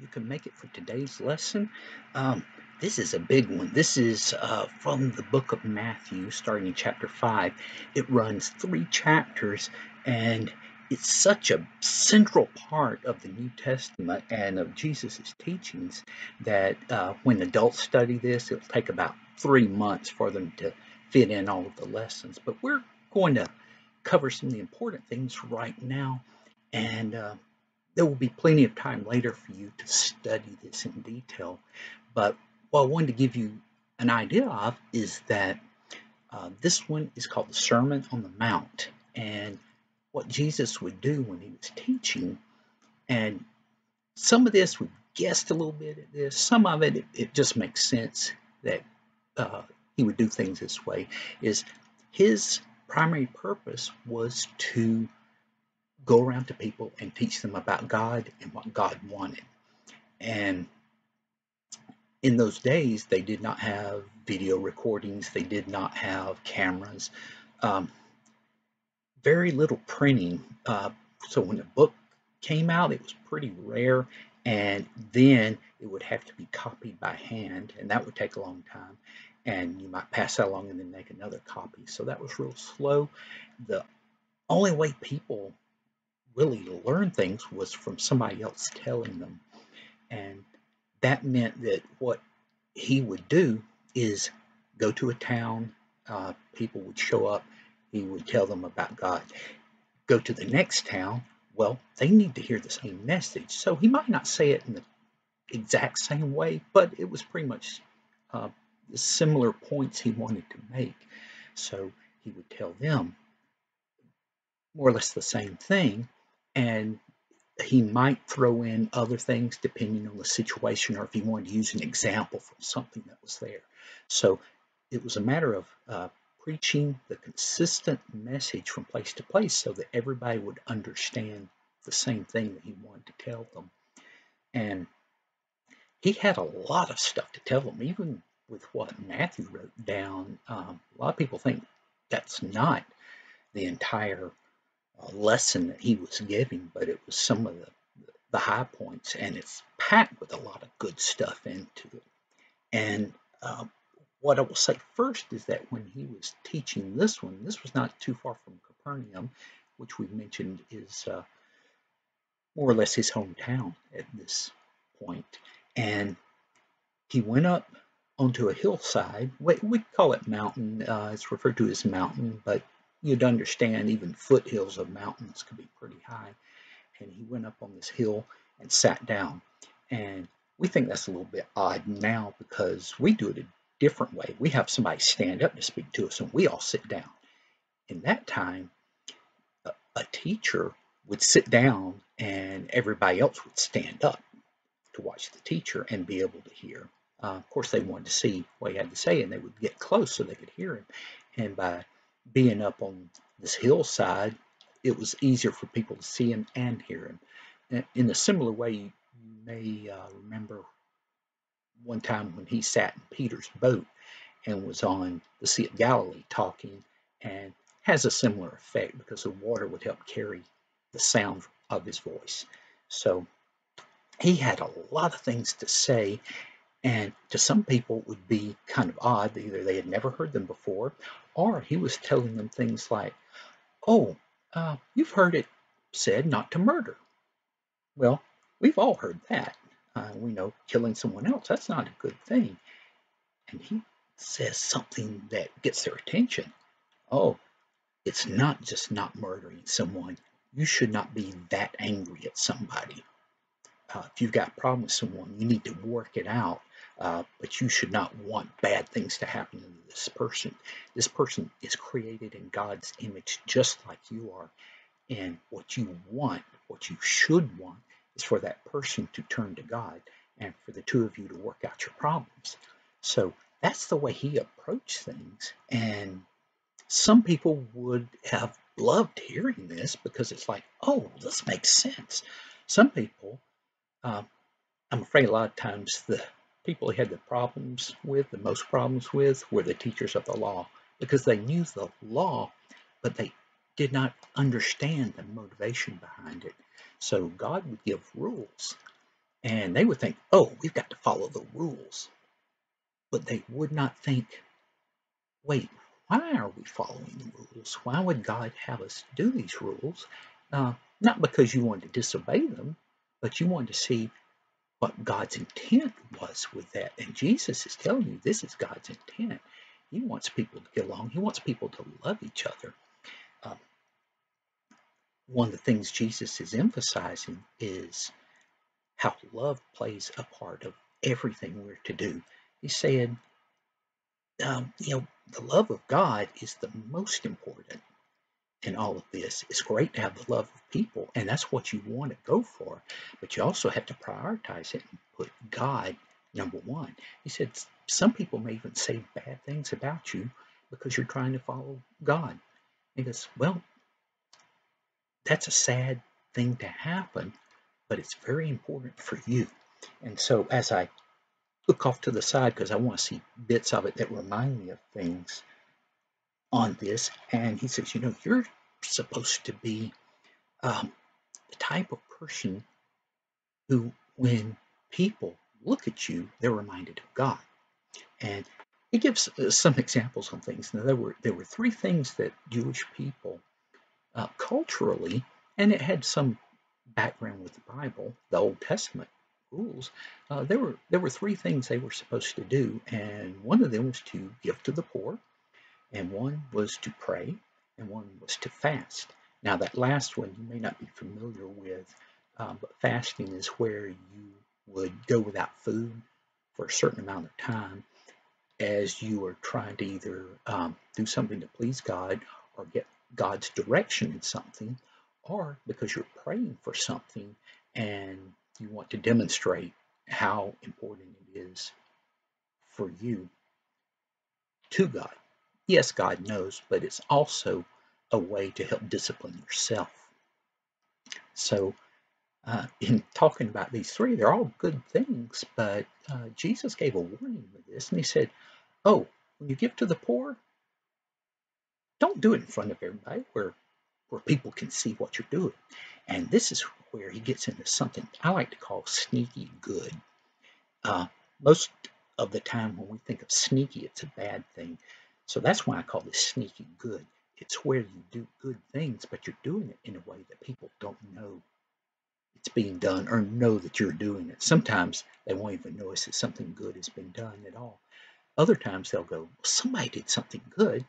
you can make it for today's lesson. Um, this is a big one. This is from the book of Matthew, starting in chapter 5. It runs 3 chapters, and it's such a central part of the New Testament and of Jesus' teachings that when adults study this, it'll take about 3 months for them to fit in all of the lessons. But we're going to cover some of the important things right now, and there will be plenty of time later for you to study this in detail. But what I wanted to give you an idea of is that this one is called the Sermon on the Mount, and what Jesus would do when he was teaching. And some of this we guessed a little bit at this. Some of it just makes sense that uh, he would do things this way. Is his primary purpose was to go around to people and teach them about God and what God wanted. And in those days, they did not have video recordings, they did not have cameras, um, very little printing. So when the book came out, it was pretty rare. And then it would have to be copied by hand, and that would take a long time. And you might pass that along and then make another copy. So that was real slow. The only way people really learn things was from somebody else telling them. And that meant that what he would do is go to a town, people would show up, he would tell them about God. Go to the next town, well, they need to hear the same message. So he might not say it in the exact same way, but it was pretty much uh, the similar points he wanted to make. So he would tell them more or less the same thing, and he might throw in other things depending on the situation or if he wanted to use an example from something that was there. So it was a matter of preaching the consistent message from place to place so that everybody would understand the same thing that he wanted to tell them. And he had a lot of stuff to tell them, even with what Matthew wrote down. A lot of people think that's not the entire lesson that he was giving, but it was some of the high points, and it's packed with a lot of good stuff into it. And what I will say first is that when he was teaching this one, this was not too far from Capernaum, which we mentioned is more or less his hometown at this point. And he went up onto a hillside. We call it mountain. It's referred to as mountain, but you'd understand even foothills of mountains could be pretty high. And he went up on this hill and sat down. And we think that's a little bit odd now because we do it a different way. We have somebody stand up to speak to us and we all sit down. In that time, a teacher would sit down and everybody else would stand up to watch the teacher and be able to hear. Of course, they wanted to see what he had to say and they would get close so they could hear him. And by being up on this hillside, it was easier for people to see him and hear him. In a similar way, you may remember one time when he sat in Peter's boat and was on the Sea of Galilee talking, and has a similar effect because the water would help carry the sound of his voice. So he had a lot of things to say, and to some people it would be kind of odd. Either they had never heard them before, or he was telling them things like, oh, you've heard it said not to murder. Well, we've all heard that. We know killing someone else, that's not a good thing. And he says something that gets their attention. Oh, it's not just not murdering someone. You should not be that angry at somebody. If you've got a problem with someone, you need to work it out. But you should not want bad things to happen to this person. This person is created in God's image just like you are. And what you want, what you should want, is for that person to turn to God and for the two of you to work out your problems. So that's the way he approached things. And some people would have loved hearing this because it's like, oh, this makes sense. Some people, uh, I'm afraid a lot of times the people he had the most problems with, were the teachers of the law because they knew the law, but they did not understand the motivation behind it. So God would give rules, And they would think, oh, we've got to follow the rules. But they would not think, wait, why are we following the rules? Why would God have us do these rules? Not because you wanted to disobey them, but you wanted to see what God's intent was with that. And Jesus is telling you this is God's intent. He wants people to get along. He wants people to love each other. Um, one of the things Jesus is emphasizing is how love plays a part of everything we're to do. He said, the love of God is the most important in all of this. It's great to have the love of people, and that's what you want to go for, but you also have to prioritize it and put God number one. He said some people may even say bad things about you because you're trying to follow God. He goes, well, that's a sad thing to happen, but it's very important for you. And so as I look off to the side, because I want to see bits of it that remind me of things on this, and he says, you're supposed to be the type of person who, when people look at you, they're reminded of God. And he gives some examples on things. Now, there were three things that Jewish people culturally, and it had some background with the Bible, the Old Testament rules. There were three things they were supposed to do, and one of them was to give to the poor, and one was to pray, and one was to fast. Now, that last one you may not be familiar with, but fasting is where you would go without food for a certain amount of time as you are trying to either do something to please God or get God's direction in something, or because you're praying for something and you want to demonstrate how important it is for you to God. Yes, God knows, but it's also a way to help discipline yourself. So, in talking about these three, they're all good things, but Jesus gave a warning with this, and he said, oh, when you give to the poor, don't do it in front of everybody where people can see what you're doing. And this is where he gets into something I like to call sneaky good. Most of the time when we think of sneaky, it's a bad thing. So that's why I call this sneaky good. It's where you do good things, but you're doing it in a way that people don't know it's being done or know that you're doing it. Sometimes they won't even notice that something good has been done at all. Other times they'll go, well, somebody did something good,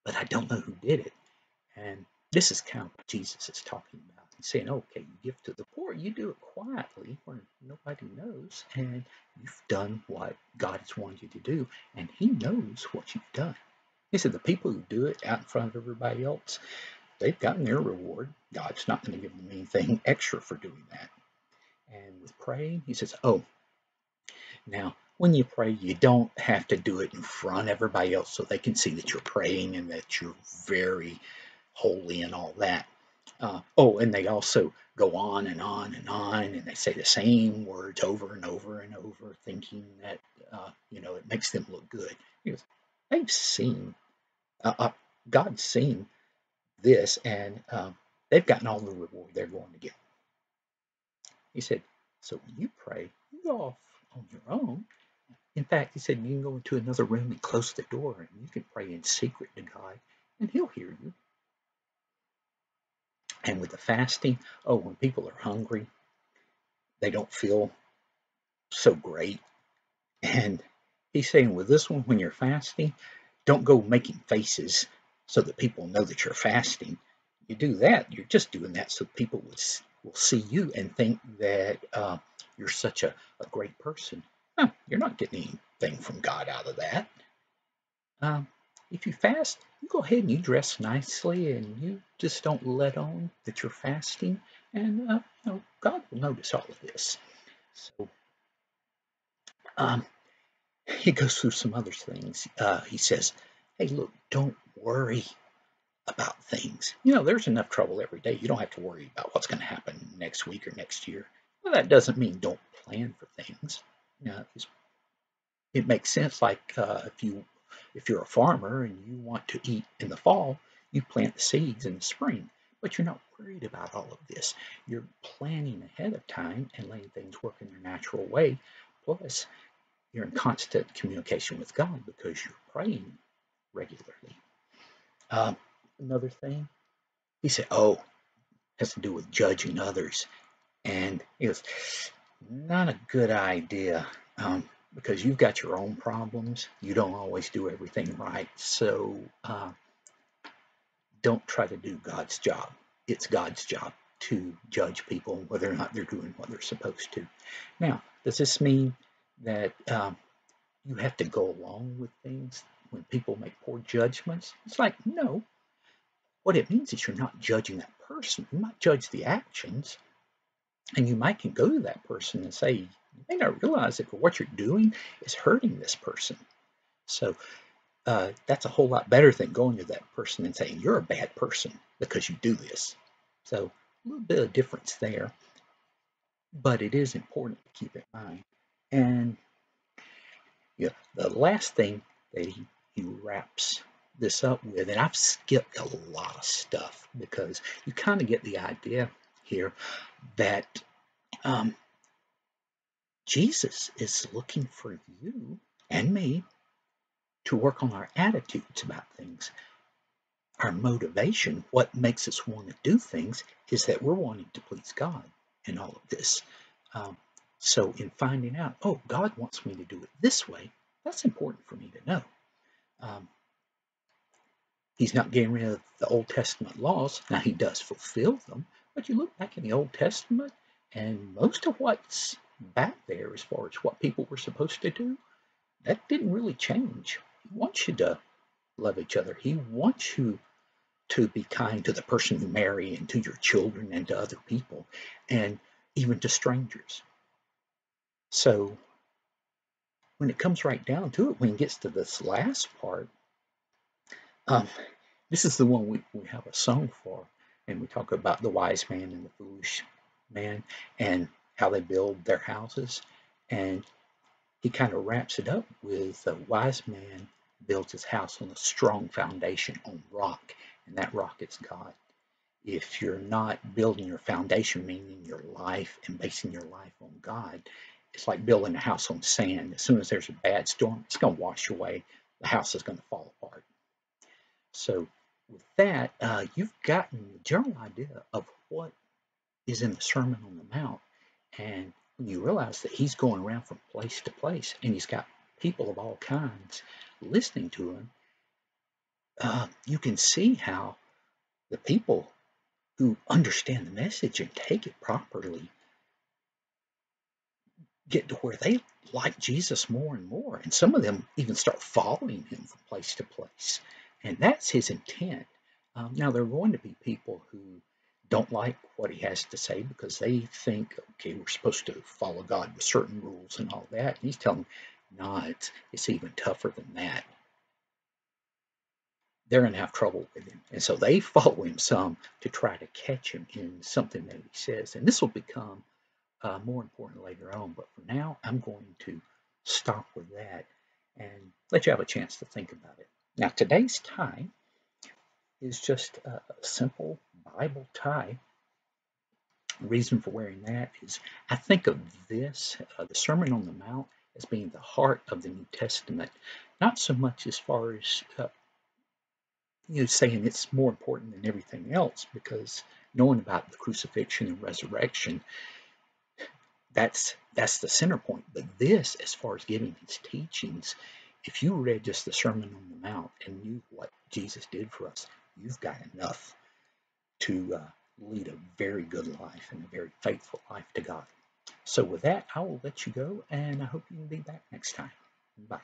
but I don't know who did it. And this is kind of what Jesus is talking about. He's saying, okay, you give to the poor, you do it quietly where nobody knows, and you've done what God has wanted you to do, and He knows what you've done. He said the people who do it out in front of everybody else, they've gotten their reward. God's not going to give them anything extra for doing that. And with praying, he says, oh, now when you pray, you don't have to do it in front of everybody else so they can see that you're praying and that you're very holy and all that. And they also go on and on and on, and they say the same words over and over and over, thinking that it makes them look good. Because they've seen God's seen this, and they've gotten all the reward they're going to get. He said, so when you pray, you go off on your own. In fact, he said you can go into another room and close the door, and you can pray in secret to God, and He'll hear you. And with the fasting, when people are hungry, they don't feel so great. And he's saying with this one, when you're fasting, don't go making faces so that people know that you're fasting. You do that, you're just doing that so people will see you and think that you're such a great person. You're not getting anything from God out of that. If you fast, you go ahead and you dress nicely and you just don't let on that you're fasting, and God will notice all of this. So um, he goes through some other things. He says, hey, look, don't worry about things. There's enough trouble every day. You don't have to worry about what's going to happen next week or next year. Well, that doesn't mean don't plan for things. It makes sense. Like if you're a farmer and you want to eat in the fall, you plant the seeds in the spring but you're not worried about all of this. You're planning ahead of time and letting things work in their natural way. Plus, you're in constant communication with God because you're praying regularly. Um, Another thing, he said, oh, has to do with judging others. And it was not a good idea because you've got your own problems. You don't always do everything right. So don't try to do God's job. It's God's job to judge people whether or not they're doing what they're supposed to. Now, does this mean that you have to go along with things when people make poor judgments? It's like, no. What it means is you're not judging that person. You might judge the actions, and you might can go to that person and say, you may not realize it, but what you're doing is hurting this person. So that's a whole lot better than going to that person and saying, you're a bad person because you do this. So a little bit of difference there, but it is important to keep in mind. And the last thing that he wraps this up with, and I've skipped a lot of stuff because you kind of get the idea here that um, Jesus is looking for you and me to work on our attitudes about things. Our motivation, what makes us want to do things, is that we're wanting to please God in all of this. Um, so, in finding out, oh, God wants me to do it this way, that's important for me to know. Um, he's not getting rid of the Old Testament laws. Now, he does fulfill them, but you look back in the Old Testament, and most of what's back there as far as what people were supposed to do, that didn't really change. He wants you to love each other. He wants you to be kind to the person you marry and to your children and to other people and even to strangers. So when it comes right down to it, when it gets to this last part, um, this is the one we have a song for, and we talk about the wise man and the foolish man and how they build their houses. And he kind of wraps it up with the wise man builds his house on a strong foundation on rock, and that rock is God. If you're not building your foundation, meaning your life and basing your life on God, it's like building a house on sand. As soon as there's a bad storm, it's going to wash away. The house is going to fall apart. So, with that, you've gotten the general idea of what is in the Sermon on the Mount. And when you realize that he's going around from place to place and he's got people of all kinds listening to him, you can see how the people who understand the message and take it properly get to where they like Jesus more and more. And some of them even start following him from place to place. And that's his intent. Now, there are going to be people who don't like what he has to say because they think, okay, we're supposed to follow God with certain rules and all that. And he's telling them, no, it's even tougher than that. They're going to have trouble with him. And so they follow him some to try to catch him in something that he says. And this will become more important later on. But for now, I'm going to stop with that and let you have a chance to think about it. Now, today's tie is just a simple Bible tie. The reason for wearing that is I think of this, the Sermon on the Mount, as being the heart of the New Testament, not so much as far as saying it's more important than everything else, because knowing about the crucifixion and resurrection, that's the center point. But this, as far as giving his teachings, if you read just the Sermon on the Mount and knew what Jesus did for us, you've got enough to lead a very good life and a very faithful life to God. So with that, I will let you go, and I hope you can be back next time. Bye.